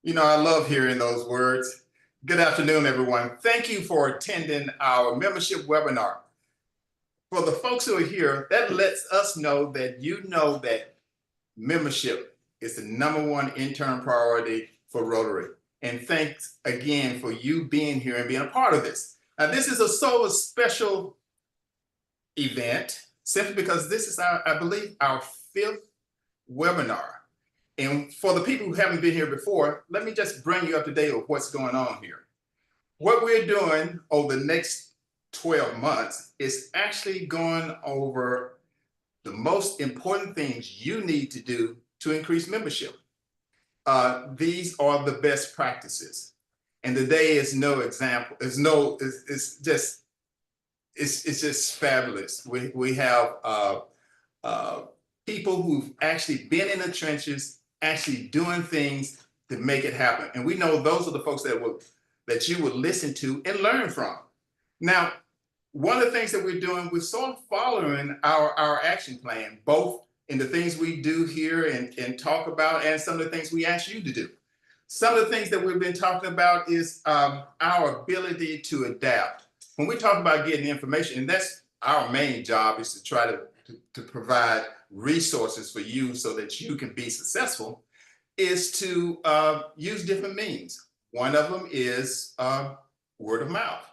You know, I love hearing those words. Good afternoon, everyone. Thank you for attending our membership webinar. For the folks who are here, that lets us know that you know that membership is the #1 intern priority for Rotary. And thanks again for you being here and being a part of this. Now, this is a special event simply because this is I believe, our 5th webinar. And for the people who haven't been here before, let me just bring you up to date with what's going on here. What we're doing over the next 12 months is actually going over the most important things you need to do to increase membership. These are the best practices. And today is no example. It's just fabulous. We have people who've actually been in the trenches, actually doing things to make it happen. And we know those are the folks that you would listen to and learn from. Now, one of the things that we're doing, we're sort of following our action plan, both in the things we do here and talk about, and some of the things we ask you to do. Some of the things that we've been talking about is our ability to adapt. When we talk about getting information, and that's our main job, is to try to provide resources for you so that you can be successful, is to use different means. One of them is word of mouth.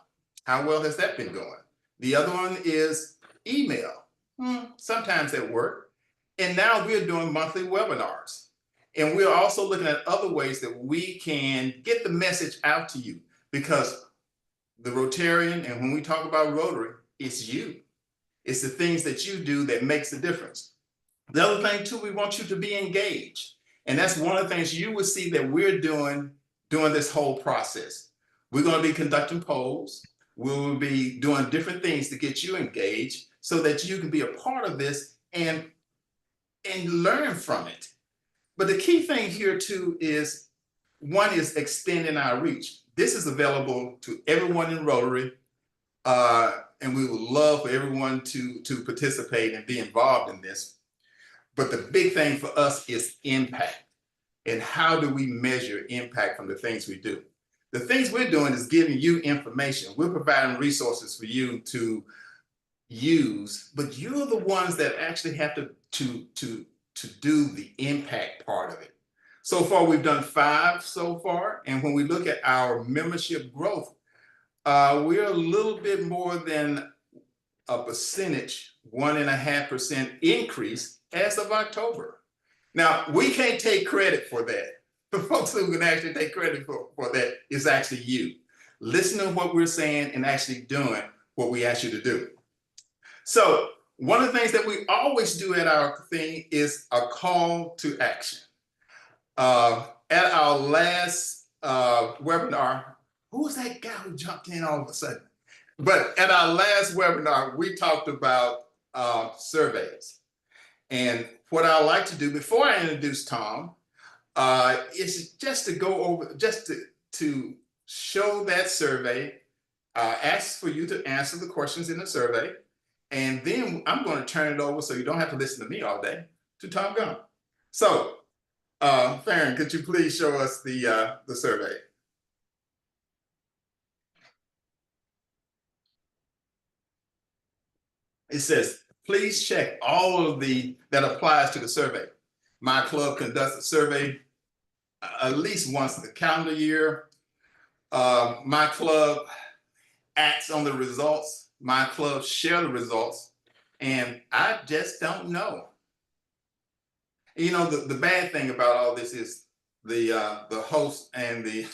How well has that been going? The other one is email. Sometimes that works. And now we're doing monthly webinars. And we're also looking at other ways that we can get the message out to you, because the Rotarian, and when we talk about Rotary, it's you. It's the things that you do that makes the difference. The other thing too, we want you to be engaged. And that's one of the things you will see that we're doing during this whole process. We're going to be conducting polls. We will be doing different things to get you engaged so that you can be a part of this and learn from it. But the key thing here too is, one is extending our reach. This is available to everyone in Rotary, and we would love for everyone to participate and be involved in this. But the big thing for us is impact. And how do we measure impact from the things we do? The things we're doing is giving you information. We're providing resources for you to use, but you're the ones that actually have to do the impact part of it. So far, we've done 5 so far. And when we look at our membership growth, we're a little bit more than a percentage, 1.5% increase as of October. Now, we can't take credit for that. The folks who can actually take credit for that is actually you. Listening to what we're saying and actually doing what we ask you to do. So one of the things that we always do at our thing is a call to action. At our last webinar, who was that guy who jumped in all of a sudden? But at our last webinar, we talked about surveys. And what I like to do before I introduce Tom is just to go over, just to show that survey, ask for you to answer the questions in the survey. And then I'm going to turn it over, so you don't have to listen to me all day, to Tom Gunn. So, Farron, could you please show us the survey? It says, please check all of that applies to the survey. My club conducts a survey at least once in the calendar year. My club acts on the results. My club share the results, and I just don't know. You know, the bad thing about all this is the host and the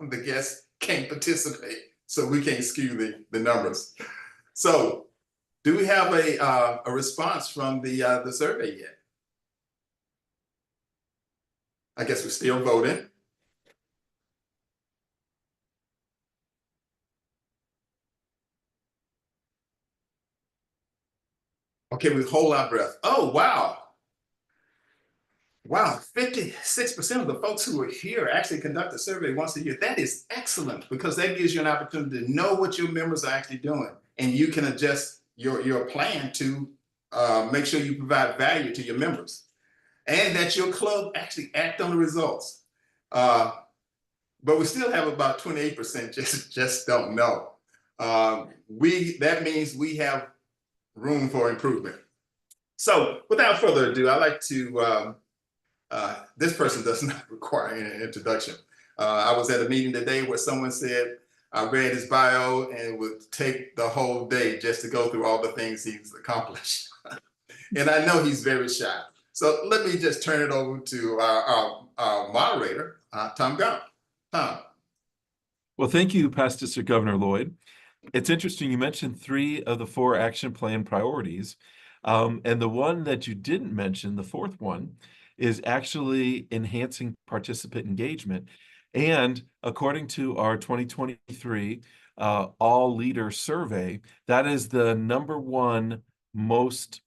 the guests can't participate, so we can't skew the numbers. So, do we have a response from the survey yet? I guess we're still voting. Okay, we hold our breath. Oh, wow. Wow, 56% of the folks who are here actually conduct a survey once a year. That is excellent, because that gives you an opportunity to know what your members are actually doing, and you can adjust your plan to make sure you provide value to your members, and that your club actually act on the results. Uh, but we still have about 28% just don't know. That means we have room for improvement. So without further ado, I'd like to, this person does not require an introduction. I was at a meeting today where someone said, I read his bio and it would take the whole day just to go through all the things he's accomplished. And I know he's very shy. So let me just turn it over to our moderator, Tom Gaunt. Tom. Well, thank you, Past District Governor Lloyd. It's interesting, you mentioned 3 of the 4 action plan priorities. And the one that you didn't mention, the 4th one, is actually enhancing participant engagement. And according to our 2023 All Leader Survey, that is the #1 most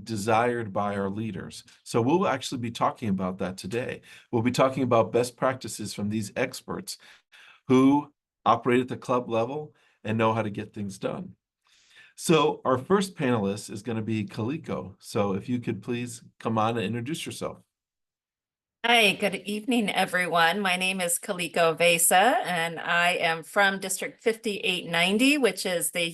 desired by our leaders. So we'll actually be talking about that today. We'll be talking about best practices from these experts who operate at the club level and know how to get things done. So our first panelist is going to be Kaliko. So if you could please come on and introduce yourself. Hi, good evening, everyone. My name is Kaliko Vesa, and I am from District 5890, which is the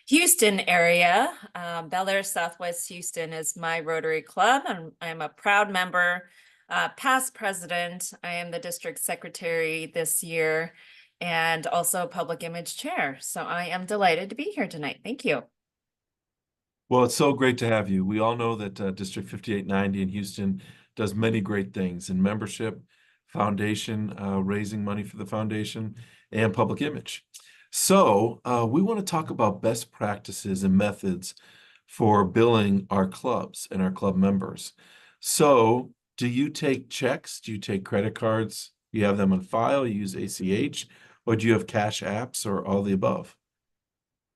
Houston area. Bel Air Southwest Houston is my Rotary Club, and I'm a proud member, past president. I am the district secretary this year, and also public image chair. So I am delighted to be here tonight. Thank you. Well, it's so great to have you. We all know that District 5890 in Houston does many great things in membership, foundation, raising money for the foundation, and public image. So we want to talk about best practices and methods for billing our clubs and our club members. So do you take checks? Do you take credit cards? You have them on file, you use ACH, or do you have cash apps or all the above?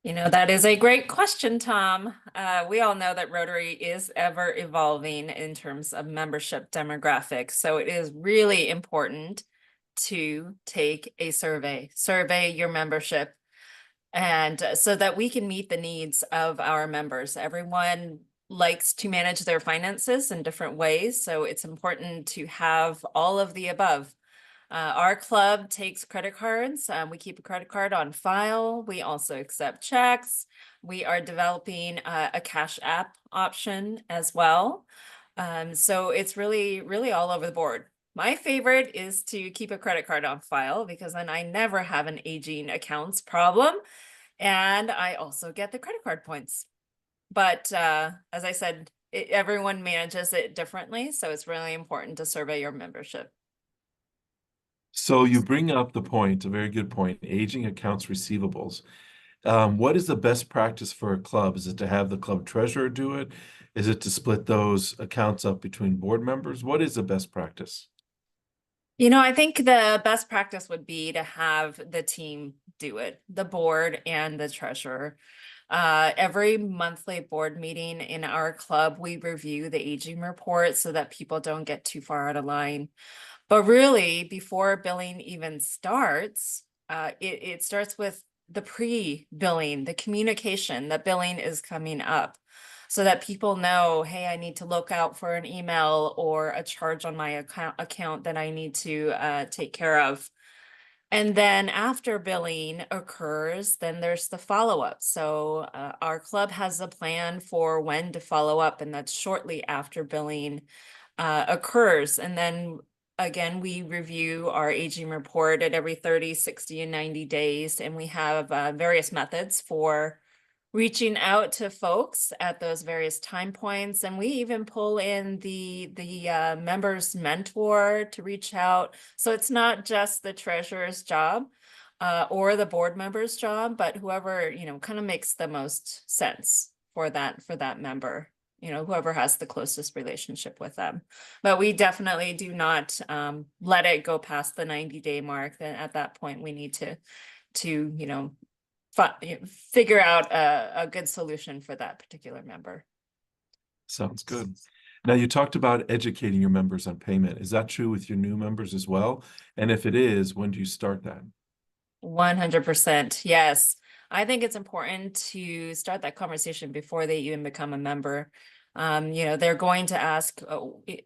You know, that is a great question, Tom. We all know that Rotary is ever evolving in terms of membership demographics. So it is really important to take a survey your membership, and so that we can meet the needs of our members. Everyone likes to manage their finances in different ways. So it's important to have all of the above. Our club takes credit cards. We keep a credit card on file. We also accept checks. We are developing a cash app option as well. So it's really all over the board. My favorite is to keep a credit card on file because then I never have an aging accounts problem. And I also get the credit card points. But as I said, everyone manages it differently. So it's really important to survey your membership. So you bring up the point, a very good point, aging accounts receivables. What is the best practice for a club? Is it to have the club treasurer do it? Is it to split those accounts up between board members? What is the best practice? You know, I think the best practice would be to have the team do it, the board and the treasurer. Every monthly board meeting in our club, we review the aging report so that people don't get too far out of line. But really, before billing even starts, it starts with the pre-billing, the communication that billing is coming up so that people know, hey, I need to look out for an email or a charge on my account that I need to take care of. And then after billing occurs, then there's the follow-up. So our club has a plan for when to follow up, and that's shortly after billing occurs. And then again, we review our aging report at every 30, 60, and 90 days, and we have various methods for reaching out to folks at those various time points. And we even pull in the members mentor to reach out. So it's not just the treasurer's job or the board member's job, but whoever, you know, kind of makes the most sense for that member. You know, whoever has the closest relationship with them. But we definitely do not let it go past the 90-day mark. Then at that point, we need to you know, figure out a good solution for that particular member. Sounds good. Now, you talked about educating your members on payment. Is that true with your new members as well? And if it is, when do you start that? 100%. Yes. I think it's important to start that conversation before they even become a member. You know, they're going to ask, you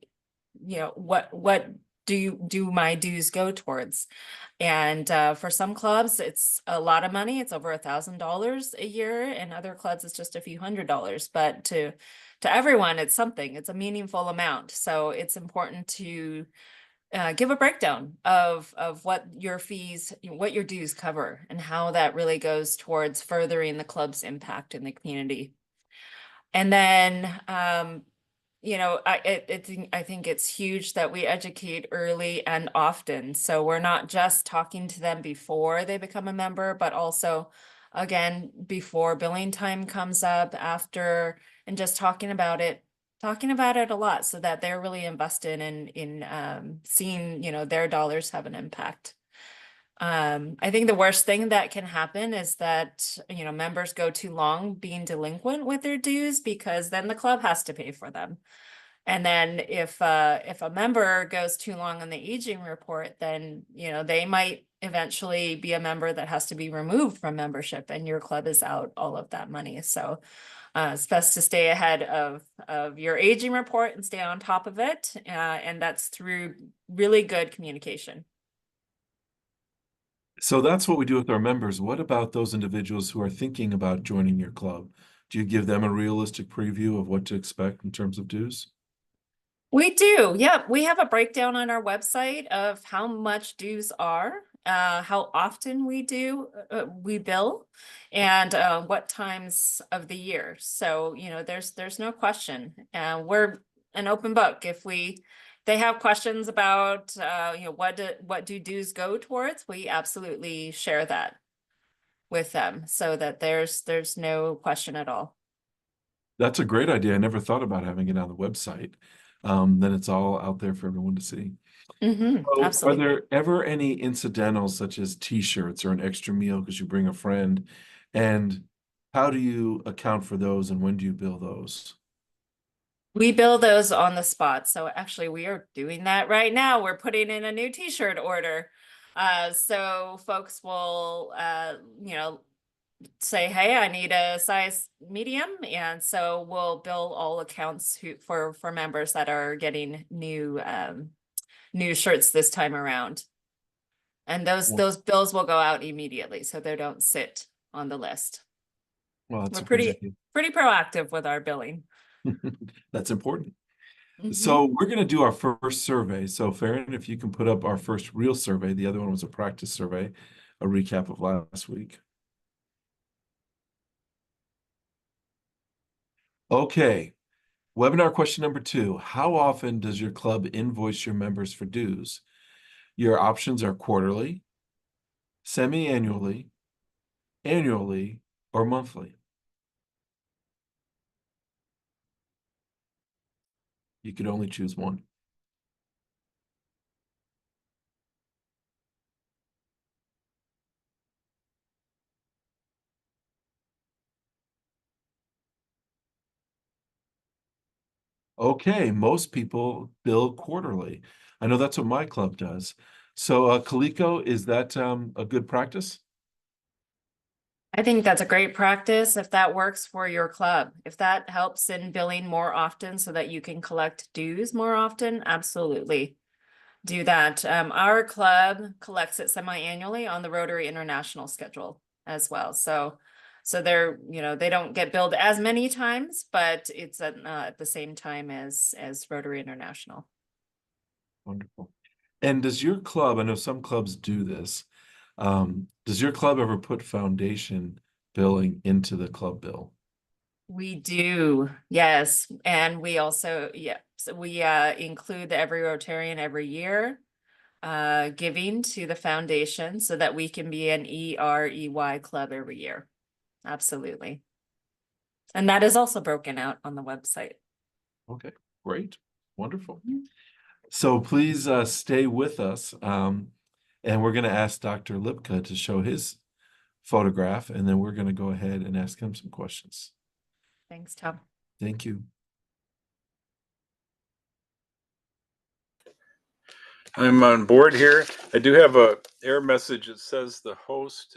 know, what do my dues go towards? And for some clubs, it's a lot of money. It's over $1,000 a year, and other clubs it's just a few $100s. But to everyone, it's something. It's a meaningful amount. So it's important to give a breakdown of what your fees, what your dues cover, and how that really goes towards furthering the club's impact in the community. And then I think it's huge that we educate early and often. So we're not just talking to them before they become a member, but also, again, before billing time comes up, after, and just talking about it a lot, so that they're really invested in seeing, their dollars have an impact. I think the worst thing that can happen is that, members go too long being delinquent with their dues, because then the club has to pay for them. And then if a member goes too long on the aging report, then, they might eventually be a member that has to be removed from membership, and your club is out all of that money. So it's best to stay ahead of your aging report and stay on top of it. And that's through really good communication. So that's what we do with our members. What about those individuals who are thinking about joining your club? Do you give them a realistic preview of what to expect in terms of dues? We do. Yep. We have a breakdown on our website of how much dues are, how often we bill, and what times of the year. So, there's no question. We're an open book. If they have questions about, what do dues go towards, we absolutely share that with them, so that there's no question at all. That's a great idea. I never thought about having it on the website. Then it's all out there for everyone to see. So are Absolutely. there ever any incidentals, such as t-shirts or an extra meal because you bring a friend? And how do you account for those, and when do you bill those? We bill those on the spot. So actually we are doing that right now. We're putting in a new t-shirt order. So folks will, say, hey, I need a size medium. And so we'll bill all accounts for members that are getting new shirts this time around. And those bills will go out immediately, so they don't sit on the list. Well, that's We're a good pretty proactive with our billing. That's important. Mhm. So we're going to do our first survey. So Farron, if you can put up our first real survey, the other one was a practice survey, a recap of last week. Okay. Webinar question number 2. How often does your club invoice your members for dues? Your options are quarterly, semi-annually, annually, or monthly. You could only choose one. Okay, most people bill quarterly. I know that's what my club does. So, Kaliko, is that a good practice? I think that's a great practice if that works for your club. If that helps in billing more often so that you can collect dues more often, absolutely do that. Our club collects it semi-annually on the Rotary International schedule as well. So they're, they don't get billed as many times, but it's at the same time as Rotary International. Wonderful. And does your club, I know some clubs do this, does your club ever put foundation billing into the club bill? We do, yes. And we also, so we include every Rotarian every year giving to the foundation, so that we can be an EREY club every year. Absolutely. And that is also broken out on the website. Okay, great, wonderful. So please stay with us, and we're going to ask Dr. Lipka to show his photograph, and then we're going to go ahead and ask him some questions. Thanks, Tom. Thank you. I'm on board here. I do have a error message that says the host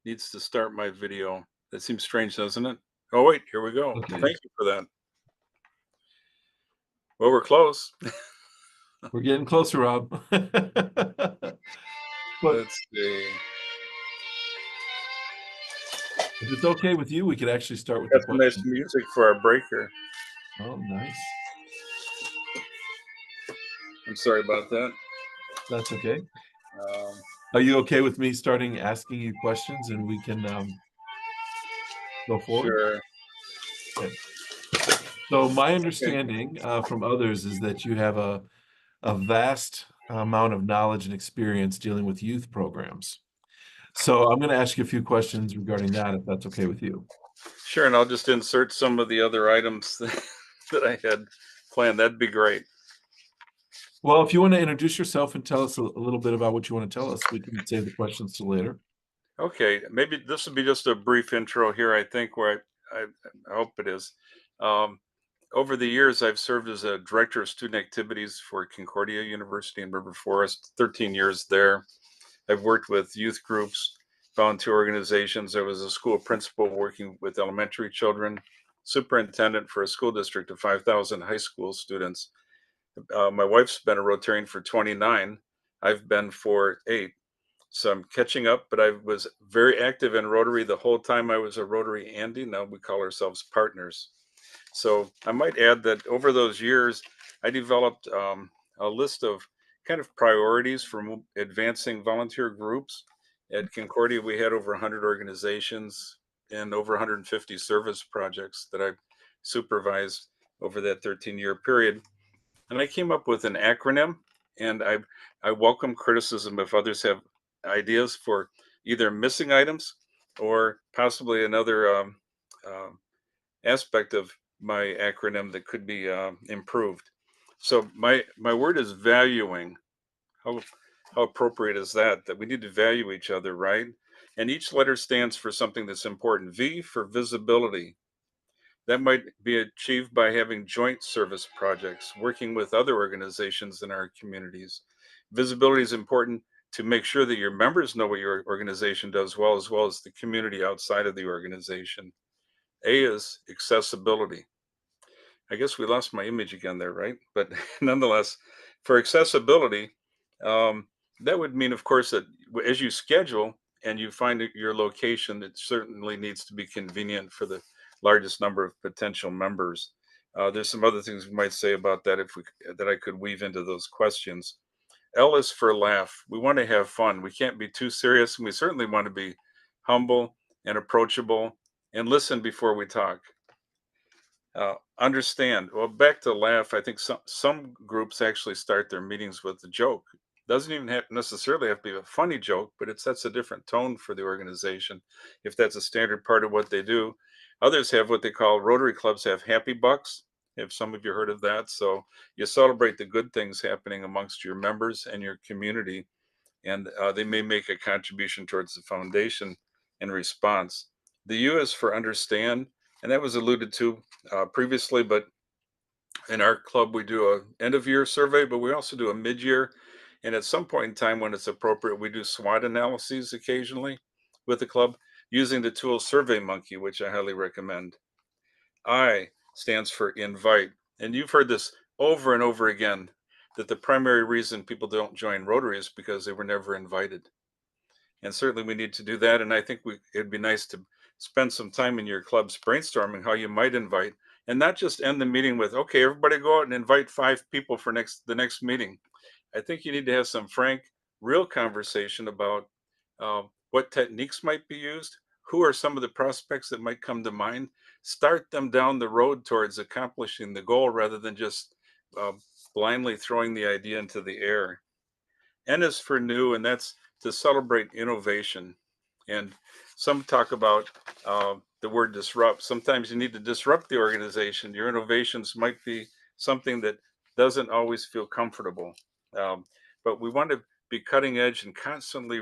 needs to start my video. That seems strange, doesn't it? Oh, wait, here we go. Okay. Thank you for that. Well, we're close. We're getting closer, Rob. But Let's see. if it's okay with you, we could actually start with the Got some nice question. music for our breaker. Oh, nice. I'm sorry about that. That's okay. Um, Are you okay with me starting asking you questions and we can go forward? sure. Okay. So my Okay. understanding from others is that you have a vast amount of knowledge and experience dealing with youth programs. So I'm going to ask you a few questions regarding that, if that's okay with you. Sure, and I'll just insert some of the other items that I had planned. That'd be great. Well, if you want to introduce yourself and tell us a little bit about what you want to tell us, we can save the questions till later. Okay, maybe this will be just a brief intro here, I think, where I hope it is. Um, Over the years, I've served as a director of student activities for Concordia University in River Forest, 13 years there. I've worked with youth groups, volunteer organizations. I was a school principal working with elementary children, superintendent for a school district of 5,000 high school students. My wife's been a Rotarian for 29. I've been for 8. So I'm catching up, but I was very active in Rotary the whole time I was a Rotary Andy. Now we call ourselves partners. So I might add that over those years, I developed a list of kind of priorities for advancing volunteer groups. At Concordia, we had over 100 organizations and over 150 service projects that I supervised over that 13-year period. And I came up with an acronym, and I welcome criticism if others have ideas for either missing items or possibly another um, aspect of my acronym that could be improved. So my word is valuing. How how appropriate is that? That we need to value each other, right? And each letter stands for something that's important. V for visibility. That might be achieved by having joint service projects, working with other organizations in our communities. Visibility is important to make sure that your members know what your organization does well, as well as the community outside of the organization. A is accessibility. I guess we lost my image again there, right? But nonetheless, for accessibility, um, that would mean, of course, that as you schedule and you find your location, it certainly needs to be convenient for the largest number of potential members. There's some other things we might say about that if we that I could weave into those questions. L is for laugh. We want to have fun. We can't be too serious, and we certainly want to be humble and approachable and listen before we talk. Understand. Well, back to laugh. I think some groups actually start their meetings with a joke. Doesn't even have necessarily have to be a funny joke, but it sets a different tone for the organization if that's a standard part of what they do. Others have what they call Rotary clubs have happy bucks. Have some of you heard of that? So you celebrate the good things happening amongst your members and your community, and they may make a contribution towards the foundation in response. The U is for understand, and that was alluded to previously, but in our club we do a end of year survey, but we also do a mid year, and at some point in time when it's appropriate, we do SWOT analyses occasionally with the club using the tool SurveyMonkey, which I highly recommend. I stands for invite, and you've heard this over and over again that the primary reason people don't join Rotary is because they were never invited. And certainly we need to do that. And I think it'd be nice to spend some time in your clubs brainstorming how you might invite, and not just end the meeting with, okay, everybody go out and invite 5 people for the next meeting. I think you need to have some frank, real conversation about what techniques might be used. Who are some of the prospects that might come to mind? Start them down the road towards accomplishing the goal rather than just uh, blindly throwing the idea into the air. N is for new, and that's to celebrate innovation. And some talk about the word disrupt. Sometimes you need to disrupt the organization. Your innovations might be something that doesn't always feel comfortable. Um, but we want to be cutting edge and constantly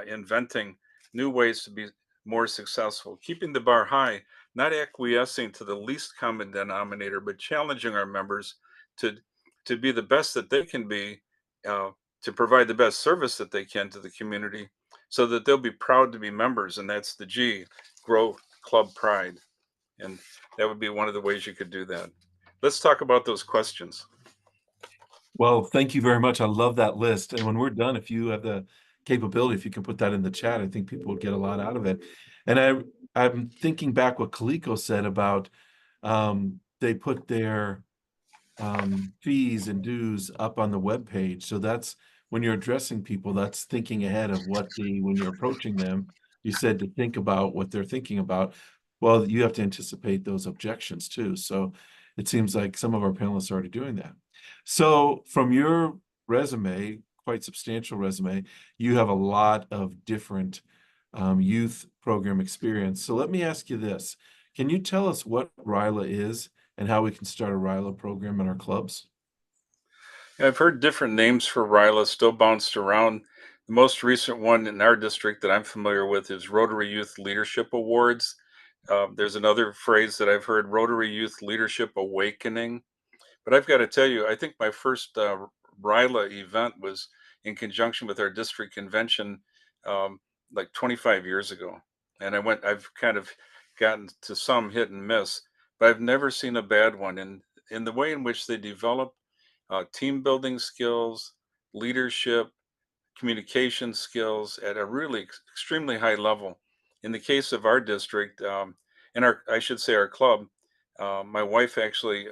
inventing new ways to be more successful, keeping the bar high, not acquiescing to the least common denominator, but challenging our members to to be the best that they can be, uh, to provide the best service that they can to the community so that they'll be proud to be members. And that's the G, grow club pride. And that would be one of the ways you could do that. Let's talk about those questions. Well, thank you very much. I love that list. And when we're done, if you have the capability, if you can put that in the chat, I think people would get a lot out of it. And I'm thinking back what Kaliko said about they put their fees and dues up on the web page. So that's when you're addressing people, that's thinking ahead of when you're approaching them, you said to think about what they're thinking about. Well, you have to anticipate those objections too. So it seems like some of our panelists are already doing that. So from your resume, quite substantial resume, you have a lot of different youth program experience. So let me ask you this. Can you tell us what RILA is and how we can start a RILA program in our clubs? I've heard different names for RILA still bounced around. The most recent one in our district that I'm familiar with is Rotary Youth Leadership Awards. There's another phrase that I've heard, Rotary Youth Leadership Awakening. But I've got to tell you, I think my first RILA event was in conjunction with our district convention um, like 25 years ago. And I've kind of gotten to some hit and miss, but I've never seen a bad one. And in the way in which they develop team building skills, leadership, communication skills at a really extremely high level. In the case of our district, and I should say our club, my wife actually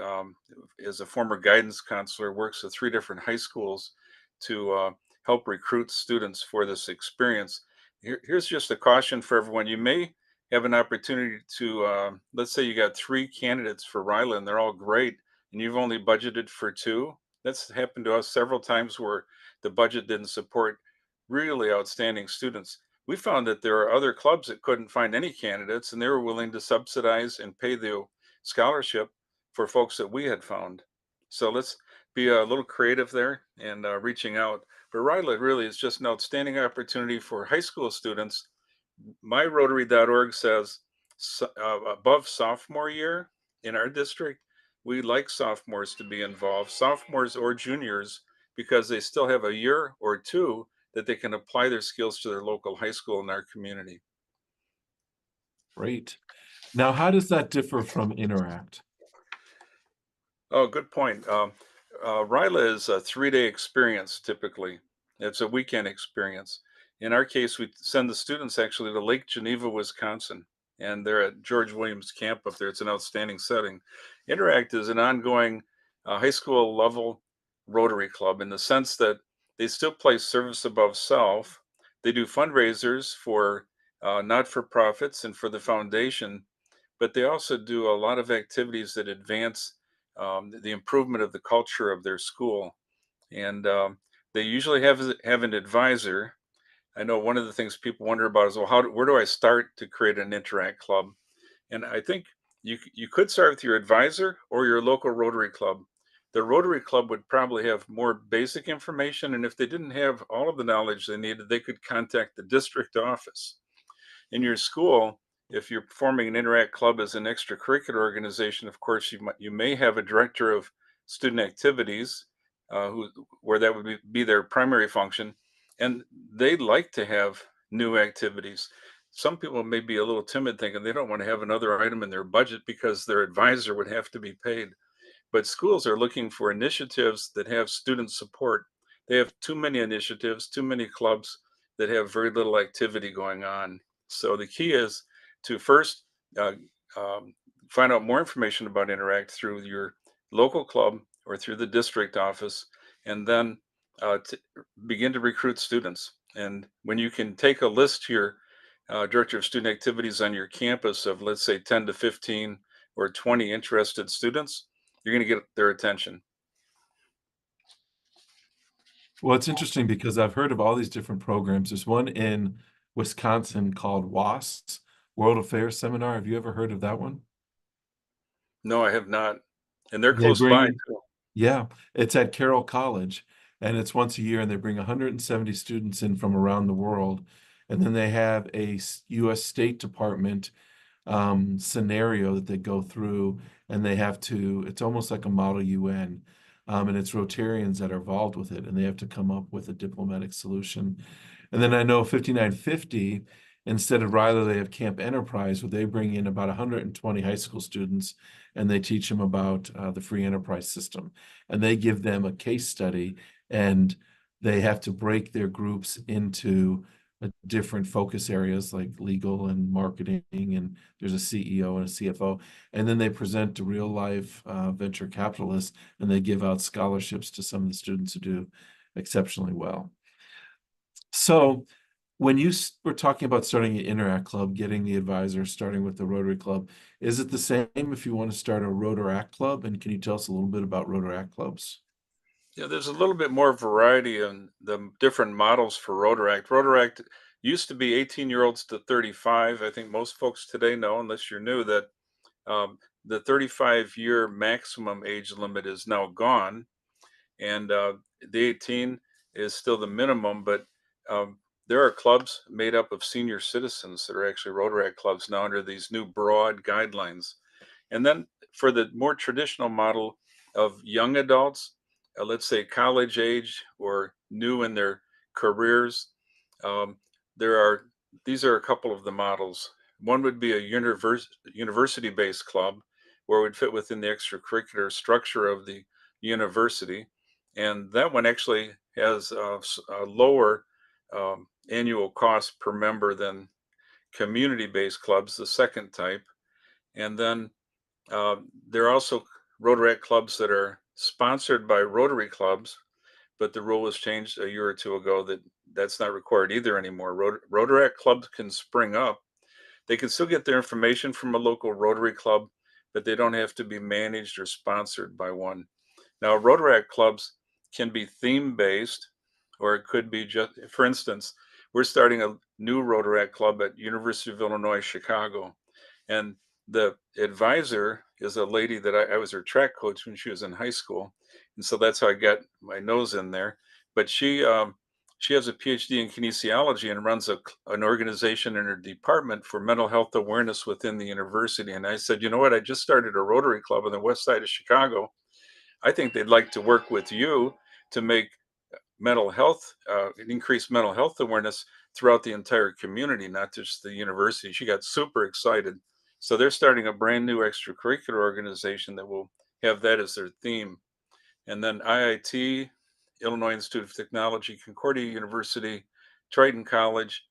is a former guidance counselor, works at 3 different high schools to help recruit students for this experience. Here's just a caution for everyone. You may have an opportunity to, let's say you got 3 candidates for RILA and they're all great, and you've only budgeted for 2. That's happened to us several times where the budget didn't support really outstanding students. We found that there are other clubs that couldn't find any candidates and they were willing to subsidize and pay the scholarship for folks that we had found. So let's be a little creative there and reaching out. But RILA really is just an outstanding opportunity for high school students. MyRotary.org says above sophomore year in our district, we like sophomores to be involved, sophomores or juniors, because they still have a year or 2 that they can apply their skills to their local high school in our community. Great. Now, how does that differ from Interact? Oh, good point. RILA is a 3-day experience typically. It's a weekend experience. In our case, we send the students actually to Lake Geneva, Wisconsin, and they're at George Williams Camp up there. It's an outstanding setting. Interact is an ongoing high school level Rotary Club in the sense that they still place service above self. They do fundraisers for not for profits and for the foundation, but they also do a lot of activities that advance the improvement of the culture of their school. And they usually have an advisor. I know one of the things people wonder about is, well, where do I start to create an Interact club? And I think you could start with your advisor or your local Rotary Club. The Rotary Club would probably have more basic information, and if they didn't have all of the knowledge they needed, they could contact the district office. In your school, if you're forming an Interact Club as an extracurricular organization, of course, you may have a director of student activities where that would be their primary function, and they'd like to have new activities. Some people may be a little timid, thinking they don't want to have another item in their budget because their advisor would have to be paid. But schools are looking for initiatives that have student support. They have too many initiatives, too many clubs that have very little activity going on. So the key is to first uh, um, find out more information about Interact through your local club or through the district office, and then begin to recruit students. And when you can take a list to your director of student activities on your campus of, let's say, 10 to 15 or 20 interested students, you're going to get their attention. Well, it's interesting because I've heard of all these different programs. There's one in Wisconsin called WASS, World Affairs Seminar. Have you ever heard of that one? No, I have not. And they're They close by bring, too. yeah, it's at Carroll College, and it's once a year, and they bring 170 students in from around the world. And then they have a U.S. State Department scenario that they go through, and they have to, it's almost like a model UN, and it's Rotarians that are involved with it, and they have to come up with a diplomatic solution. And then I know 5950 Instead of rather they have Camp Enterprise, where they bring in about 120 high school students and they teach them about the free enterprise system. And they give them a case study, and they have to break their groups into different focus areas like legal and marketing, and there's a CEO and a CFO. And then they present to real life venture capitalists, and they give out scholarships to some of the students who do exceptionally well. So when you were talking about starting an Interact Club, getting the advisor, starting with the Rotary Club, is it the same if you want to start a Rotaract Club? And can you tell us a little bit about Rotaract Clubs? Yeah, there's a little bit more variety in the different models for Rotaract. Rotaract used to be 18-year-olds to 35. I think most folks today know, unless you're new, that the 35-year maximum age limit is now gone, and the 18 is still the minimum. But um, there are clubs made up of senior citizens that are actually Rotaract clubs now under these new broad guidelines. And then for the more traditional model of young adults, let's say college age or new in their careers, um, there are these are a couple of the models. One would be a university-based club where it would fit within the extracurricular structure of the university, and that one actually has a lower annual cost per member than community-based clubs, the second type. And then there are also Rotaract clubs that are sponsored by Rotary clubs, but the rule was changed a year or two ago that that's not required either anymore. Rotaract clubs can spring up. They can still get their information from a local Rotary club, but they don't have to be managed or sponsored by one. Now, Rotaract clubs can be theme based, or it could be just, for instance, we're starting a new Rotaract club at University of Illinois, Chicago. And the advisor is a lady that I was her track coach when she was in high school. And so that's how I got my nose in there. But she has a PhD in kinesiology and runs an organization in her department for mental health awareness within the university. And I said, you know what? I just started a Rotary Club on the west side of Chicago. I think they'd like to work with you to make mental health, increase mental health awareness throughout the entire community, not just the university. She got super excited. So they're starting a brand new extracurricular organization that will have that as their theme. And then IIT, Illinois Institute of Technology, Concordia University, Triton College,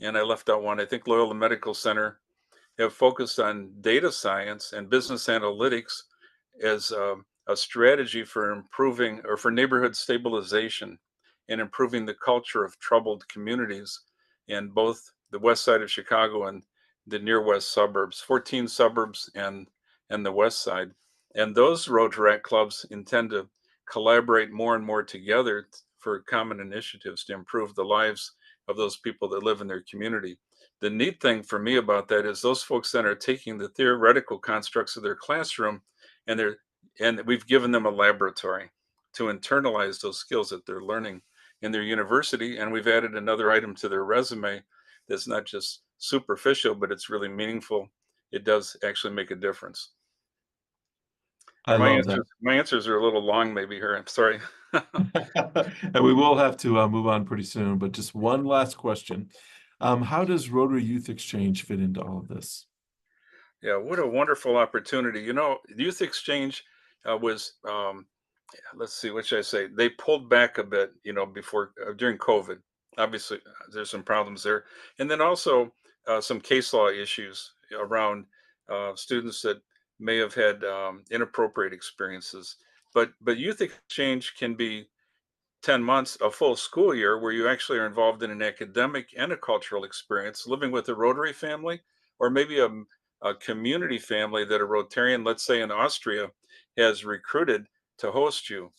and I left out one, I think Loyola Medical Center, have focused on data science and business analytics as a strategy for improving or for neighborhood stabilization and improving the culture of troubled communities in both the west side of Chicago and the near west suburbs, 14 suburbs and the west side. And those Rotaract clubs intend to collaborate more and more together for common initiatives to improve the lives of those people that live in their community. The neat thing for me about that is those folks then are taking the theoretical constructs of their classroom, and we've given them a laboratory to internalize those skills that they're learning in their university. And we've added another item to their resume that's not just superficial, but it's really meaningful. It does actually make a difference. I love that. My answers are a little long, maybe here. I'm sorry. And we will have to move on pretty soon, but just one last question. How does Rotary Youth Exchange fit into all of this? Yeah, what a wonderful opportunity. You know, Youth Exchange was let's see, what should I say? They pulled back a bit, before during COVID. Obviously, there's some problems there, and then also some case law issues around students that may have had inappropriate experiences. But youth exchange can be 10 months, a full school year, where you actually are involved in an academic and a cultural experience, living with a Rotary family, or maybe a community family that a Rotarian, let's say in Austria, has recruited to host you.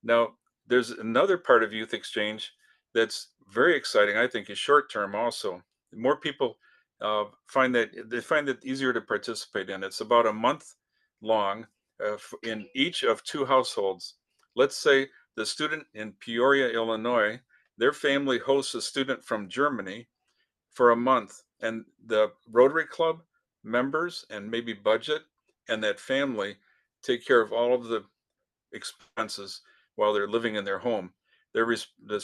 Now, there's another part of youth exchange that's very exciting, I think, is short term also. More people find it easier to participate in. It's about a month long in each of two households. Let's say the student in Peoria, Illinois, their family hosts a student from Germany for a month, and the Rotary Club members and maybe budget and that family take care of all of the expenses while they're living in their home. The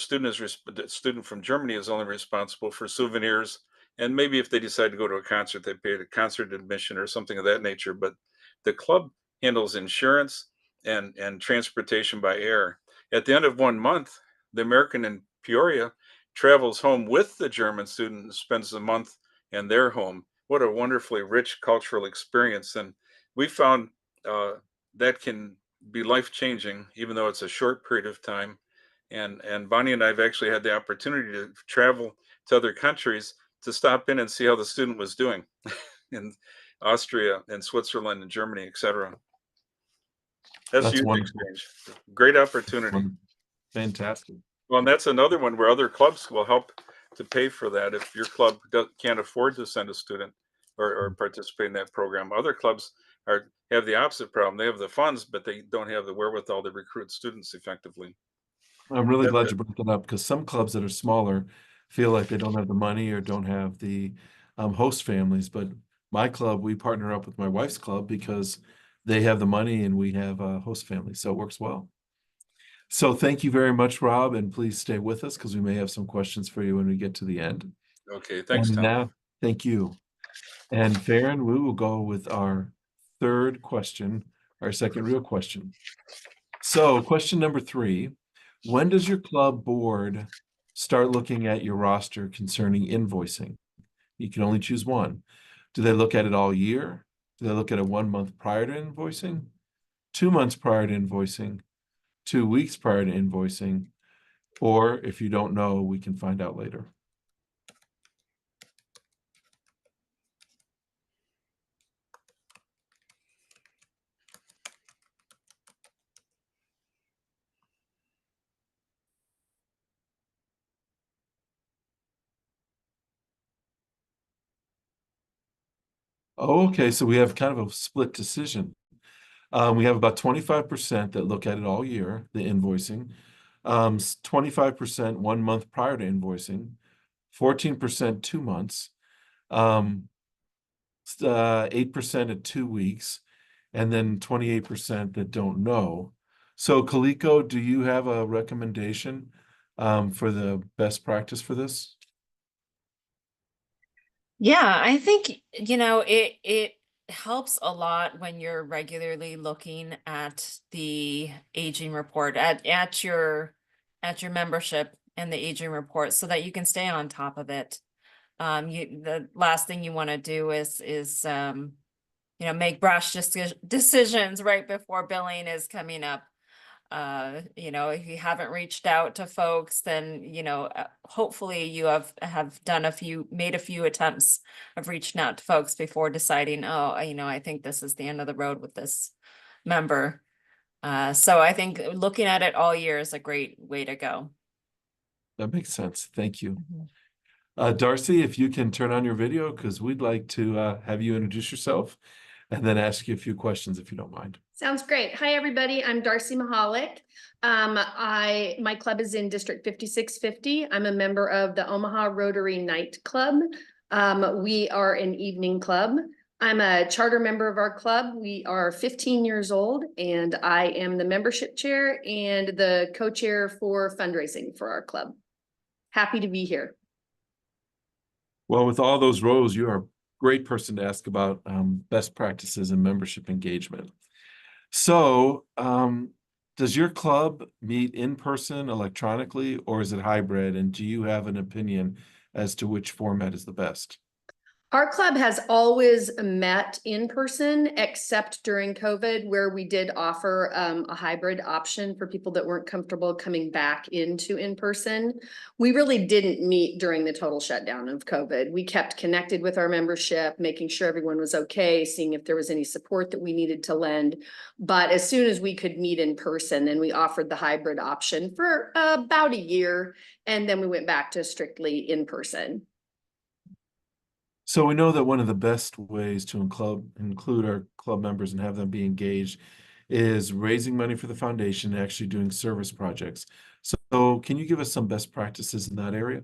student from Germany is only responsible for souvenirs And maybe if they decide to go to a concert, they pay the concert admission or something of that nature. But the club handles insurance and transportation by air. At the end of 1 month, the American in Peoria travels home with the German student and spends the month in their home. What a wonderfully rich cultural experience. And we found uh, that can be life changing, even though it's a short period of time. And Bonnie and I have actually had the opportunity to travel to other countries to stop in and see how the student was doing in Austria and Switzerland and Germany, etc. That's That's youth wonderful. exchange. Great opportunity. Fantastic. Well, and that's another one where other clubs will help to pay for that. If your club can't afford to send a student or participate in that program, other clubs have the opposite problem. They have the funds, but they don't have the wherewithal to recruit students effectively. I'm really That's glad it. you brought that up because some clubs that are smaller feel like they don't have the money or don't have the host families. But my club, we partner up with my wife's club because they have the money and we have a host family. So it works well. So thank you very much, Rob, and please stay with us because we may have some questions for you when we get to the end. Okay, thanks, And Tom. now, thank you. And Farron, we will go with our third question, our second real question. So question number 3, when does your club board start looking at your roster concerning invoicing? You can only choose one. Do they look at it all year? Do they look at it 1 month prior to invoicing? 2 months prior to invoicing? 2 weeks prior to invoicing? Or if you don't know, we can find out later. Oh, okay, so we have kind of a split decision. We have about 25% that look at it all year, the invoicing. 25% 1 month prior to invoicing, 14% 2 months, 8% at 2 weeks, and then 28% that don't know. So Kaliko, do you have a recommendation for the best practice for this? Yeah, I think, it helps a lot when you're regularly looking at the aging report at your membership and the aging report so that you can stay on top of it. The last thing you want to do is make brash decisions right before billing is coming up. If you haven't reached out to folks, then hopefully you have made a few attempts of reaching out to folks before deciding, oh, I think this is the end of the road with this member. So I think looking at it all year is a great way to go. That makes sense. Thank you. Mhm. Darcy, if you can turn on your video, because we'd like to have you introduce yourself and then ask you a few questions if you don't mind. Sounds great. Hi, everybody. I'm Darcy Mahalik. My club is in District 5650. I'm a member of the Omaha Rotary Night Club. We are an evening club. I'm a charter member of our club. We are 15 years old, and I am the membership chair and the co-chair for fundraising for our club. Happy to be here. Well, with all those roles, you are a great person to ask about best practices and membership engagement. So, does your club meet in person, electronically, or is it hybrid? And do you have an opinion as to which format is the best? Our club has always met in person, except during COVID, where we did offer a hybrid option for people that weren't comfortable coming back into in person. We really didn't meet during the total shutdown of COVID. We kept connected with our membership, making sure everyone was okay, seeing if there was any support that we needed to lend. But as soon as we could meet in person, then we offered the hybrid option for about a year, and then we went back to strictly in person. So we know that one of the best ways to include our club members and have them be engaged is raising money for the foundation and actually doing service projects. So can you give us some best practices in that area?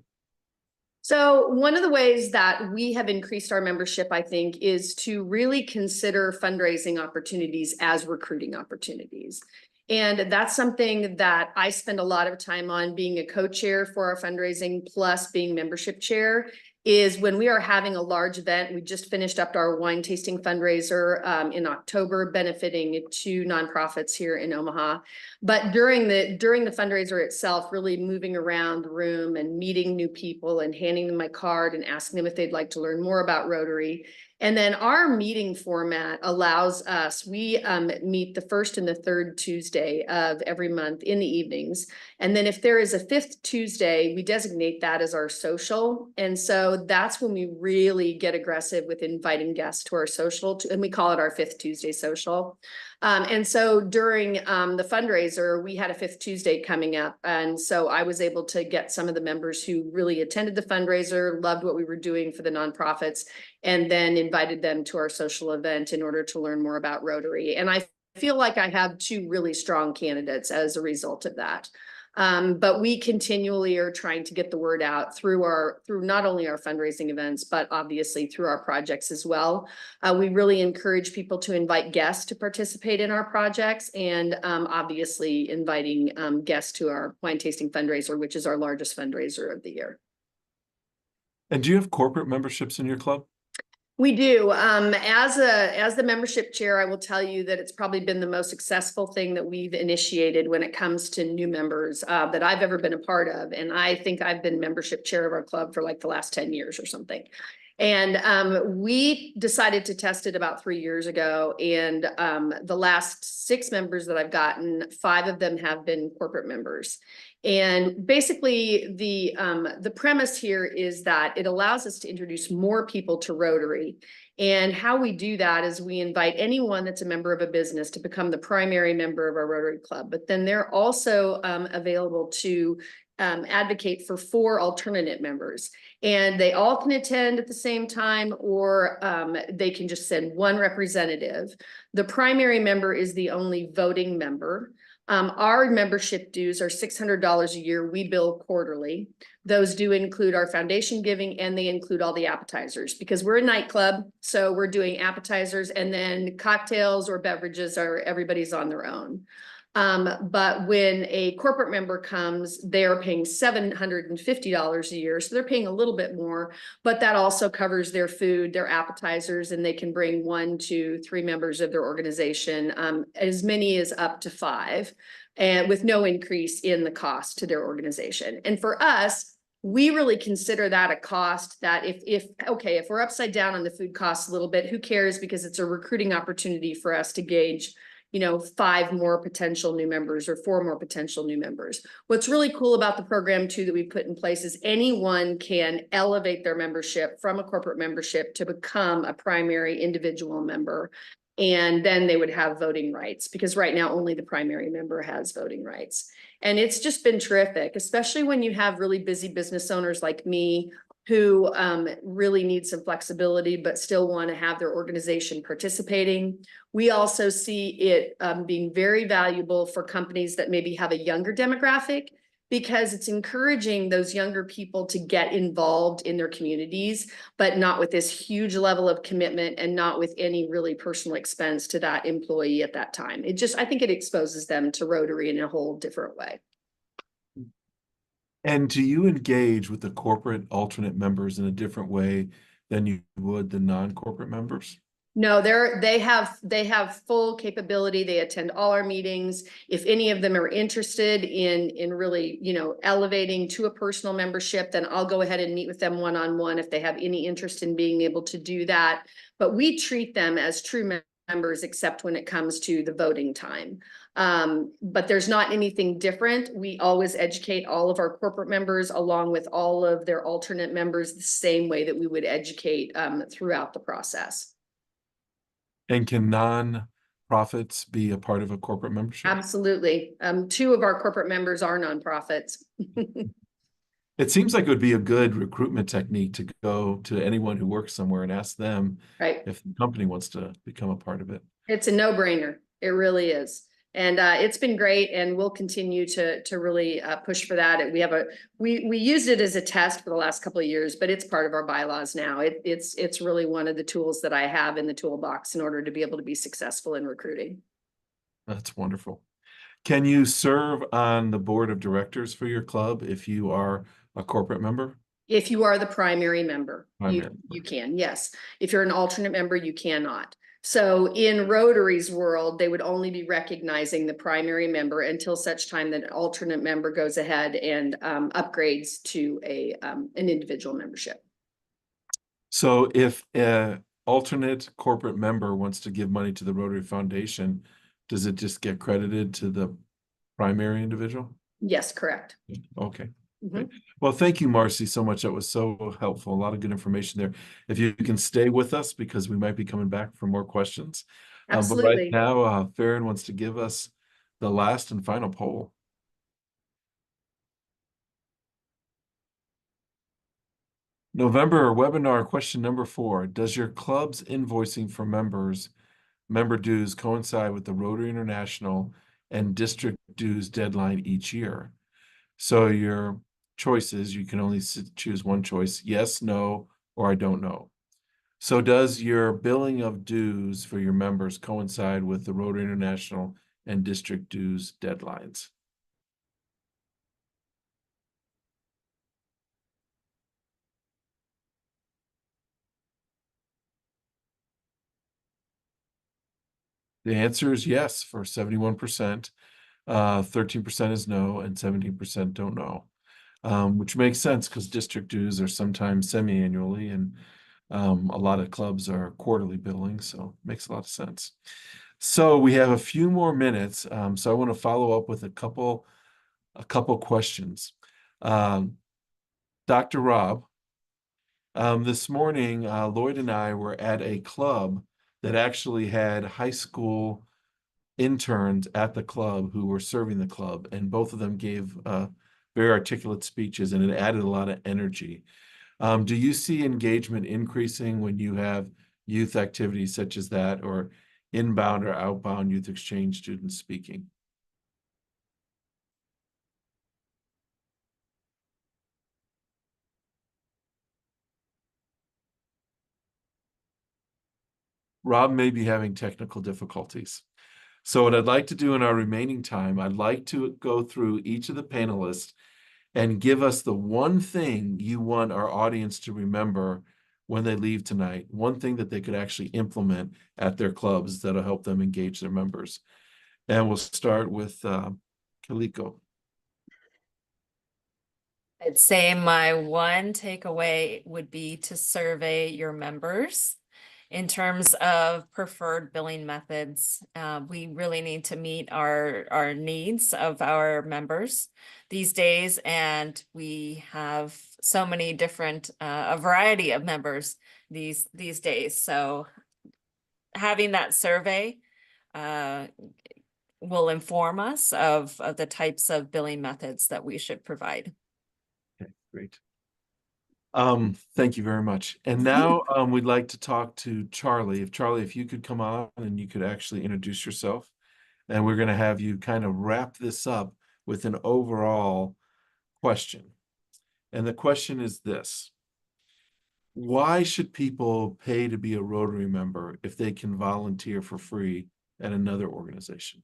So one of the ways that we have increased our membership, I think, is to really consider fundraising opportunities as recruiting opportunities. And that's something that I spend a lot of time on, being a co-chair for our fundraising plus being membership chair. is when we are having a large event. We just finished up our wine tasting fundraiser in October, benefiting 2 nonprofits here in Omaha. But during the fundraiser itself, really moving around the room and meeting new people and handing them my card and asking them if they'd like to learn more about Rotary. And then our meeting format allows us, we meet the first and the third Tuesday of every month in the evenings. And then if there is a 5th Tuesday, we designate that as our social. And so that's when we really get aggressive with inviting guests to our social, and we call it our 5th Tuesday social. And so during the fundraiser, we had a 5th Tuesday coming up. And so I was able to get some of the members who really attended the fundraiser, loved what we were doing for the nonprofits, and then invited them to our social event in order to learn more about Rotary. And I feel like I have 2 really strong candidates as a result of that. But we continually are trying to get the word out through not only our fundraising events, but obviously through our projects as well. We really encourage people to invite guests to participate in our projects, and obviously inviting guests to our wine tasting fundraiser, which is our largest fundraiser of the year. And do you have corporate memberships in your club? We do. As the membership chair, I will tell you that it's probably been the most successful thing that we've initiated when it comes to new members that I've ever been a part of. And I think I've been membership chair of our club for like the last 10 years or something. And we decided to test it about 3 years ago. And the last 6 members that I've gotten, 5 of them have been corporate members. And basically the premise here is that it allows us to introduce more people to Rotary. And how we do that is we invite anyone that's a member of a business to become the primary member of our Rotary Club. But then they're also available to advocate for 4 alternate members. And they all can attend at the same time, or they can just send 1 representative. The primary member is the only voting member. Our membership dues are $600 a year. We bill quarterly. Those do include our foundation giving, and they include all the appetizers, because we're a nightclub. So we're doing appetizers, and then cocktails or beverages everybody's on their own. But when a corporate member comes, they are paying $750 a year. So they're paying a little bit more, but that also covers their food, their appetizers, and they can bring 1 to 3 members of their organization, as many as up to 5, and with no increase in the cost to their organization. And for us, we really consider that a cost that if we're upside down on the food costs a little bit, who cares? Because it's a recruiting opportunity for us to gauge 5 more potential new members or 4 more potential new members. What's really cool about the program too that we put in place is anyone can elevate their membership from a corporate membership to become a primary individual member. And then they would have voting rights, because right now only the primary member has voting rights. And it's just been terrific, especially when you have really busy business owners like me who really need some flexibility, but still want to have their organization participating. We also see it being very valuable for companies that maybe have a younger demographic, because it's encouraging those younger people to get involved in their communities, but not with this huge level of commitment and not with any really personal expense to that employee at that time. I think it exposes them to Rotary in a whole different way. And do you engage with the corporate alternate members in a different way than you would the non-corporate members? No, they have full capability. They attend all our meetings. If any of them are interested in really, elevating to a personal membership, then I'll go ahead and meet with them one-on-one if they have any interest in being able to do that. But we treat them as true members, except when it comes to the voting time. But there's not anything different. We always educate all of our corporate members along with all of their alternate members the same way that we would educate throughout the process. And can non-profits be a part of a corporate membership? Absolutely. 2 of our corporate members are nonprofits. It seems like it would be a good recruitment technique to go to anyone who works somewhere and ask them Right. if the company wants to become a part of it. It's a no-brainer. It really is. And it's been great, and we'll continue to really push for that. And we used it as a test for the last couple of years, but it's part of our bylaws now. It's really one of the tools that I have in the toolbox in order to be able to be successful in recruiting. That's wonderful. Can you serve on the board of directors for your club if you are a corporate member? If you are the primary member, Primary. you can, yes. If you're an alternate member, you cannot. So in Rotary's world, they would only be recognizing the primary member until such time that an alternate member goes ahead and upgrades to an individual membership. So if an alternate corporate member wants to give money to the Rotary Foundation, does it just get credited to the primary individual? Yes, correct. Okay. Mhm. Great. Well, thank you, Marcy, so much. That was so helpful. A lot of good information there. If you can stay with us, because we might be coming back for more questions. But right Absolutely. now, Farron wants to give us the last and final poll. November webinar question number 4. Does your club's invoicing for member dues coincide with the Rotary International and district dues deadline each year? So your choices, you can only choose one choice, yes, no, or I don't know. So does your billing of dues for your members coincide with the Rotary International and district dues deadlines? The answer is yes for 71%. 13% is no, and 17% don't know. Which makes sense because district dues are sometimes semi-annually, and a lot of clubs are quarterly billing, so it makes a lot of sense. So we have a few more minutes, so I want to follow up with a couple questions. Dr. Rob, this morning, Lloyd and I were at a club that actually had high school interns at the club who were serving the club, and both of them gave very articulate speeches, and it added a lot of energy. Do you see engagement increasing when you have youth activities such as that, or inbound or outbound youth exchange students speaking? Rob may be having technical difficulties. So what I'd like to do in our remaining time, I'd like to go through each of the panelists and give us the one thing you want our audience to remember when they leave tonight, one thing that they could actually implement at their clubs that'll help them engage their members. And we'll start with Kaliko. I'd say my one takeaway would be to survey your members in terms of preferred billing methods. We really need to meet our needs of our members these days, and we have so many different, a variety of members these days. So having that survey will inform us of the types of billing methods that we should provide. Okay, great. Thank you very much. And now we'd like to talk to Charlie. Charlie, if you could come on and you could actually introduce yourself. And we're going to have you kind of wrap this up with an overall question. And the question is this: why should people pay to be a Rotary member if they can volunteer for free at another organization?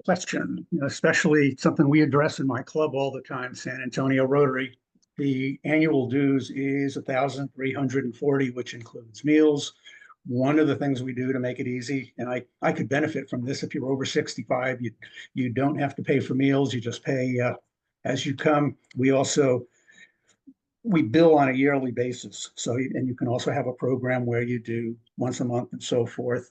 Question, especially something we address in my club all the time, San Antonio Rotary. The annual dues is 1,340, which includes meals. One of the things we do to make it easy, and I could benefit from this if you're over 65, you don't have to pay for meals, you just pay as you come. We bill on a yearly basis. So, and you can also have a program where you do once a month and so forth.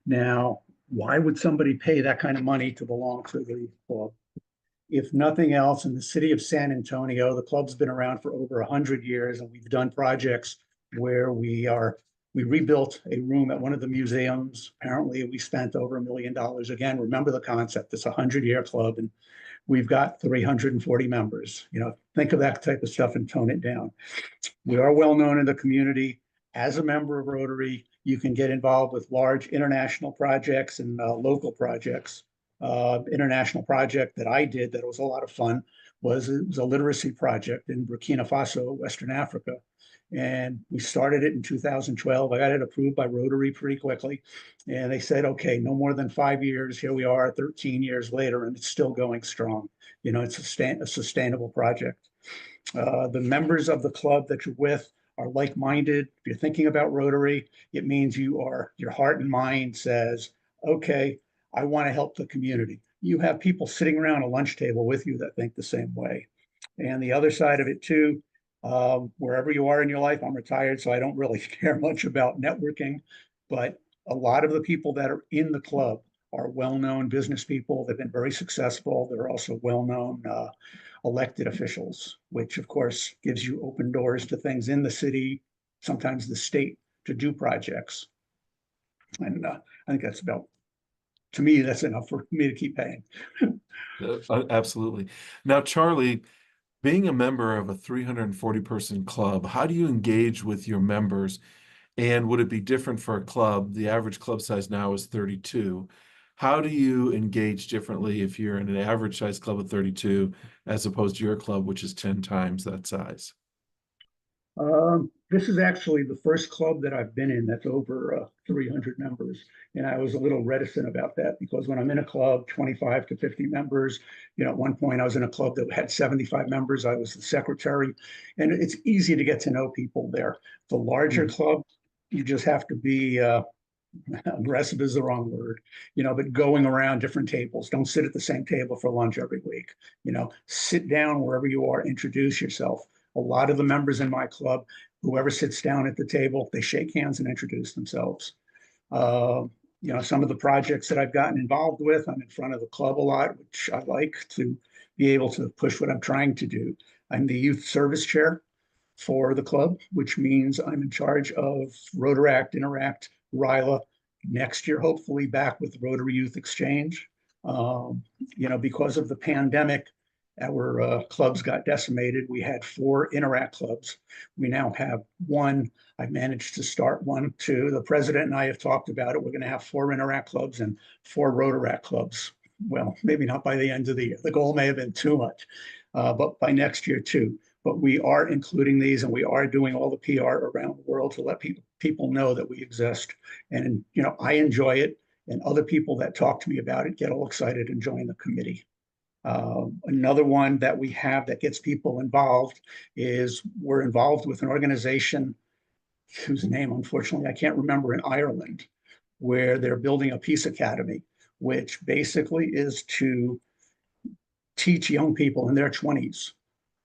Now, why would somebody pay that kind of money to belong to the club? If nothing else, in the city of San Antonio, the club's been around for over 100 years, and we've done projects where we rebuilt a room at one of the museums. Apparently, we spent over $1 million. Again, remember the concept, it's a 100-year club, and we've got 340 members. Think of that type of stuff and tone it down. We are well known in the community. As a member of Rotary, you can get involved with large international projects and local projects. International project that I did that was a lot of fun was a literacy project in Burkina Faso, Western Africa. And we started it in 2012. I got it approved by Rotary pretty quickly. And they said, okay, no more than 5 years. Here we are 13 years later, and it's still going strong. It's a sustainable project. The members of the club that you're with are like-minded. If you're thinking about Rotary, it means your heart and mind says, okay, I want to help the community. You have people sitting around a lunch table with you that think the same way. And the other side of it too, wherever you are in your life, I'm retired, so I don't really care much about networking, but a lot of the people that are in the club are well-known business people. They've been very successful. They're also well-known elected officials, which of course gives you open doors to things in the city, sometimes the state, to do projects. And I think that's about, to me, that's enough for me to keep paying. Absolutely. Now, Charlie, being a member of a 340-person club, how do you engage with your members? And would it be different for a club? The average club size now is 32. How do you engage differently if you're in an average size club of 32 as opposed to your club, which is 10 times that size? This is actually the first club that I've been in that's over 300 members. And I was a little reticent about that because when I'm in a club, 25 to 50 members, at one point I was in a club that had 75 members. I was the secretary, and it's easy to get to know people there. The larger club, you just have to be aggressive is the wrong word, but going around different tables. Don't sit at the same table for lunch every week. Sit down wherever you are, introduce yourself. A lot of the members in my club, whoever sits down at the table, they shake hands and introduce themselves. Some of the projects that I've gotten involved with, I'm in front of the club a lot, which I like to be able to push what I'm trying to do. I'm the youth service chair for the club, which means I'm in charge of Rotaract, Interact, RILA. Next year, hopefully back with Rotary Youth Exchange. Because of the pandemic, our clubs got decimated. We had 4 Interact clubs. We now have 1. I managed to start 1, 2. The president and I have talked about it. We're going to have 4 Interact clubs and 4 Rotaract clubs. Well, maybe not by the end of the year. The goal may have been too much, but by next year too. But we are including these, and we are doing all the PR around the world to let people know that we exist. And I enjoy it, and other people that talk to me about it get all excited and join the committee. Another one that we have that gets people involved is we're involved with an organization whose name, unfortunately, I can't remember, in Ireland, where they're building a peace academy, which basically is to teach young people in their 20s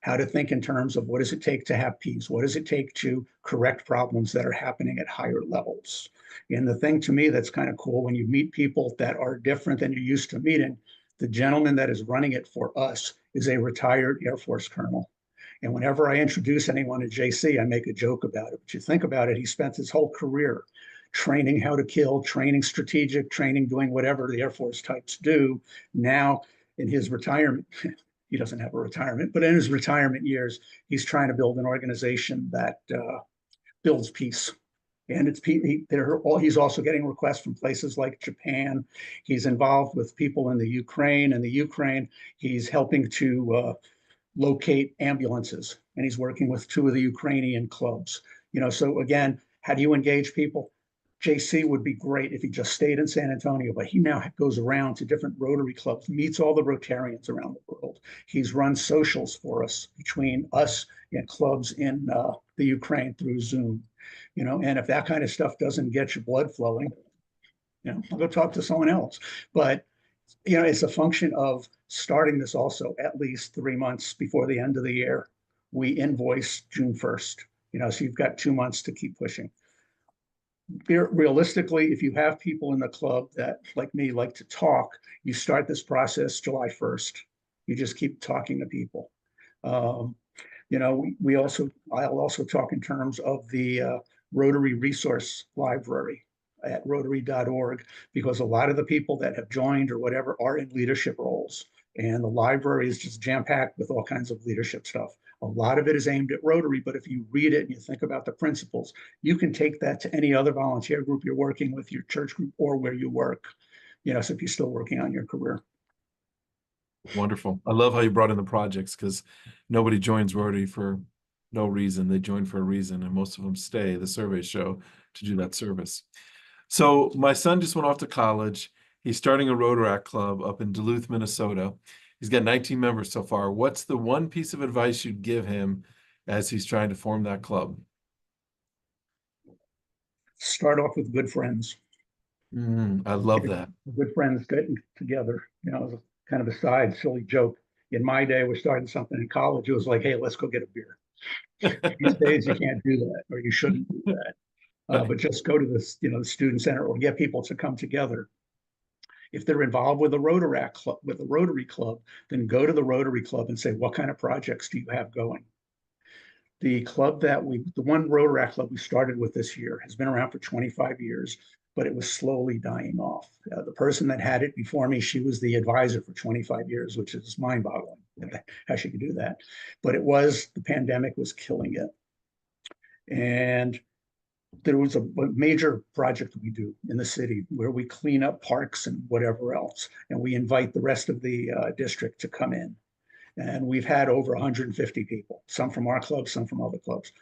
how to think in terms of what does it take to have peace? What does it take to correct problems that are happening at higher levels? And the thing to me that's kind of cool, when you meet people that are different than you're used to meeting, the gentleman that is running it for us is a retired Air Force colonel. And whenever I introduce anyone to JC, I make a joke about it. But you think about it, he spent his whole career training how to kill, training strategic, training doing whatever the Air Force types do. Now, in his retirement, he doesn't have a retirement, but in his retirement years, he's trying to build an organization that builds peace. And he's also getting requests from places like Japan. He's involved with people in the Ukraine. In the Ukraine, he's helping to locate ambulances, and he's working with 2 of the Ukrainian clubs. So again, how do you engage people? JC would be great if he just stayed in San Antonio, but he now goes around to different Rotary clubs, meets all the Rotarians around the world. He's run socials for us between us and clubs in the Ukraine through Zoom. And if that kind of stuff doesn't get your blood flowing, I'll go talk to someone else. But it's a function of starting this also at least 3 months before the end of the year. We invoice June 1st, so you've got 2 months to keep pushing. Realistically, if you have people in the club that, like me, like to talk, you start this process July 1st. You just keep talking to people. I'll also talk in terms of the Rotary Resource Library at rotary.org, because a lot of the people that have joined or whatever are in leadership roles, and the library is just jam-packed with all kinds of leadership stuff. A lot of it is aimed at Rotary, but if you read it and you think about the principles, you can take that to any other volunteer group you're working with, your church group, or where you work, so if you're still working on your career. Wonderful. I love how you brought in the projects, because nobody joins Rotary for no reason. They join for a reason, and most of them stay, the surveys show, to do that service. So my son just went off to college. He's starting a Rotaract club up in Duluth, Minnesota. He's got 19 members so far. What's the one piece of advice you'd give him as he's trying to form that club? Start off with good friends. I love that. Good friends getting together, you know, as a kind of a side silly joke. In my day, we're starting something in college. It was like, hey, let's go get a beer. These days, you can't do that, or you shouldn't do that. But just go to this, you know, the student center, or get people to come together. If they're involved with a Rotaract club, with a Rotary club, then go to the Rotary club and say, what kind of projects do you have going? The one Rotaract club we started with this year has been around for 25 years, but it was slowly dying off. The person that had it before me, she was the advisor for 25 years, which is mind-boggling how she could do that. But the pandemic was killing it. And there was a major project we do in the city where we clean up parks and whatever else, and we invite the rest of the district to come in. And we've had over 150 people, some from our club, some from other clubs.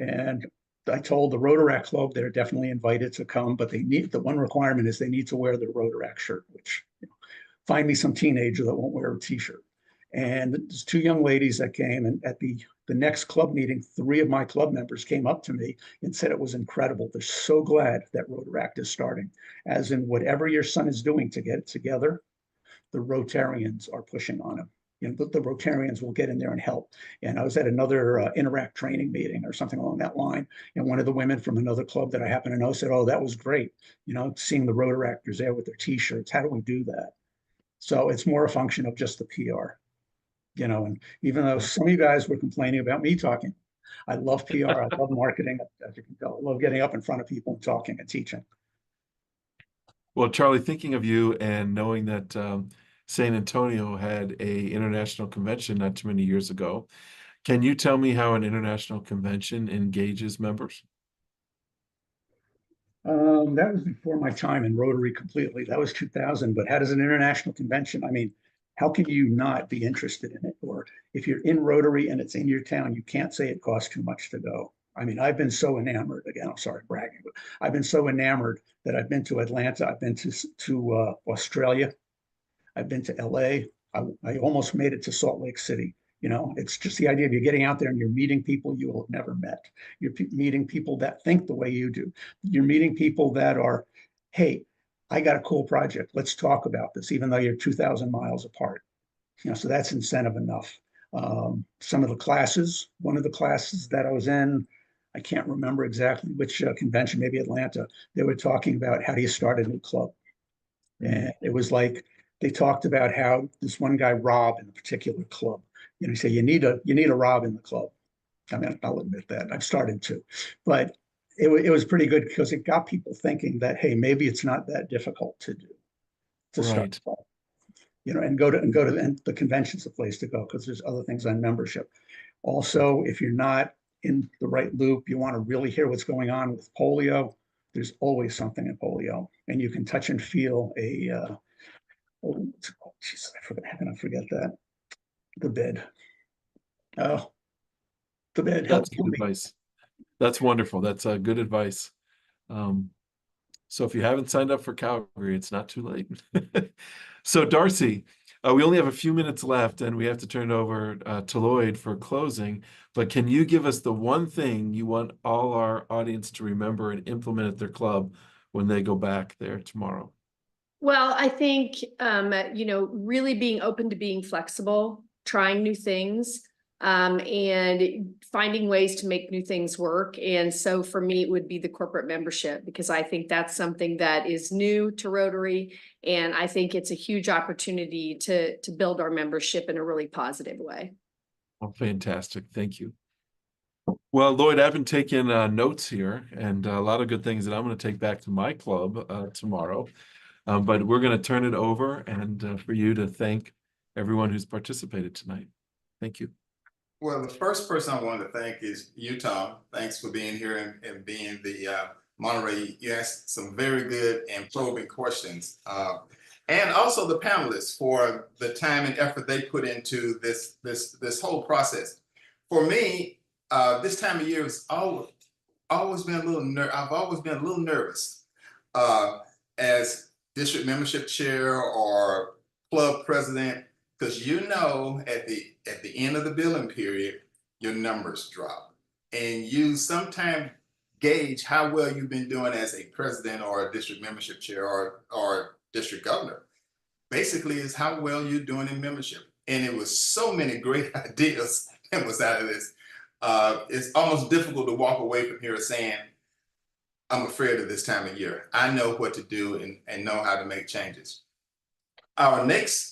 And I told the Rotaract Club they're definitely invited to come, but the one requirement is they need to wear the Rotaract shirt, which, you know, find me some teenager that won't wear a t-shirt. And there's two young ladies that came, and at the next club meeting, 3 of my club members came up to me and said it was incredible. They're so glad that Rotaract is starting. As in, whatever your son is doing to get it together, the Rotarians are pushing on him. You know, the Rotarians will get in there and help. And I was at another Interact training meeting or something along that line. And one of the women from another club that I happen to know said, oh, that was great. You know, seeing the Rotaractors there with their t-shirts. How do we do that? So it's more a function of just the PR, you know, and even though some of you guys were complaining about me talking, I love PR. I love marketing. As you can tell, I love getting up in front of people and talking and teaching. Well, Charlie, thinking of you and knowing that San Antonio had a international convention not too many years ago, can you tell me how an international convention engages members? That was before my time in Rotary completely. That was 2000. But how does an international convention? I mean, how can you not be interested in it? Or if you're in Rotary and it's in your town, you can't say it costs too much to go. I mean, I've been so enamored. Again, I'm sorry bragging, but I've been so enamored that I've been to Atlanta, I've been to Australia, I've been to LA. I almost made it to Salt Lake City. You know, it's just the idea of you getting out there and you're meeting people you will have never met. You're meeting people that think the way you do. You're meeting people that are, hey, I got a cool project. Let's talk about this, even though you're 2,000 miles apart. You know, so that's incentive enough. Some of the classes, one of the classes that I was in, I can't remember exactly which convention, maybe Atlanta, they were talking about how do you start a new club. And it was like they talked about how this one guy Rob in a particular club, you know, you say you need a Rob in the club. I mean, I'll admit that I've started to, but it was pretty good because it got people thinking that, hey, maybe it's not that difficult to do to start. Right. You know, and go to and the convention's the place to go because there's other things on membership. Also, if you're not in the right loop, you want to really hear what's going on with polio. There's always something in polio, and you can touch and feel geez, how can I forget that? The bed. Oh, the bed That's helps good me. advice. That's wonderful. That's good advice. So if you haven't signed up for Calgary, it's not too late. So Darcy, we only have a few minutes left and we have to turn it over to Lloyd for closing, but can you give us the one thing you want all our audience to remember and implement at their club when they go back there tomorrow? Well, I think, you know, really being open to being flexible, trying new things, and finding ways to make new things work. And so for me, it would be the corporate membership, because I think that's something that is new to Rotary. And I think it's a huge opportunity to build our membership in a really positive way. Oh, fantastic. Thank you. Well, Lloyd, I've been taking notes here and a lot of good things that I'm going to take back to my club tomorrow. But we're going to turn it over and for you to thank everyone who's participated tonight. Thank you. Well, the first person I want to thank is you, Tom. Thanks for being here and being the moderator. You asked some very good and probing questions. And also the panelists for the time and effort they put into this whole process. For me, this time of year has always been a little I've always been a little nervous as district membership chair or club president, Because you know at the end of the billing period, your numbers drop. And you sometimes gauge how well you've been doing as a president or a district membership chair or district governor. Basically, is how well you're doing in membership. And it was so many great ideas that was out of this. It's almost difficult to walk away from here saying, I'm afraid of this time of year. I know what to do and know how to make changes. Our next,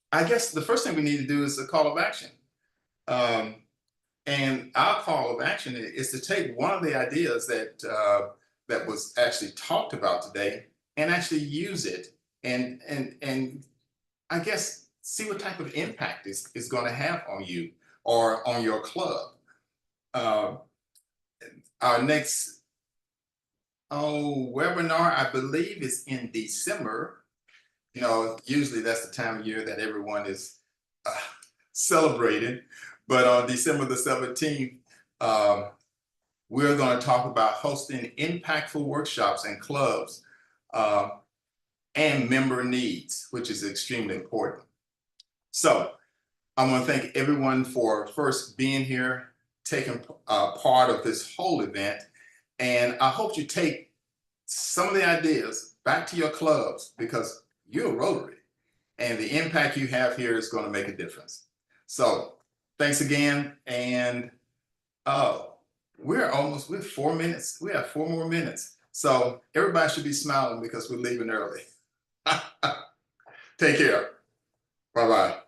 I guess the first thing we need to do is a call of action. And our call of action is to take one of the ideas that that was actually talked about today and actually use it and I guess see what type of impact is going to have on you or on your club. Our next webinar, I believe, is in December. You know, usually that's the time of year that everyone is celebrating. But on December the 17th, we're going to talk about hosting impactful workshops in clubs and member needs, which is extremely important. So I want to thank everyone for first being here, taking part of this whole event. And I hope you take some of the ideas back to your clubs because you're a Rotary and the impact you have here is going to make a difference. So thanks again. And we're 4 minutes. We have 4 more minutes. So everybody should be smiling because we're leaving early. Take care. Bye-bye.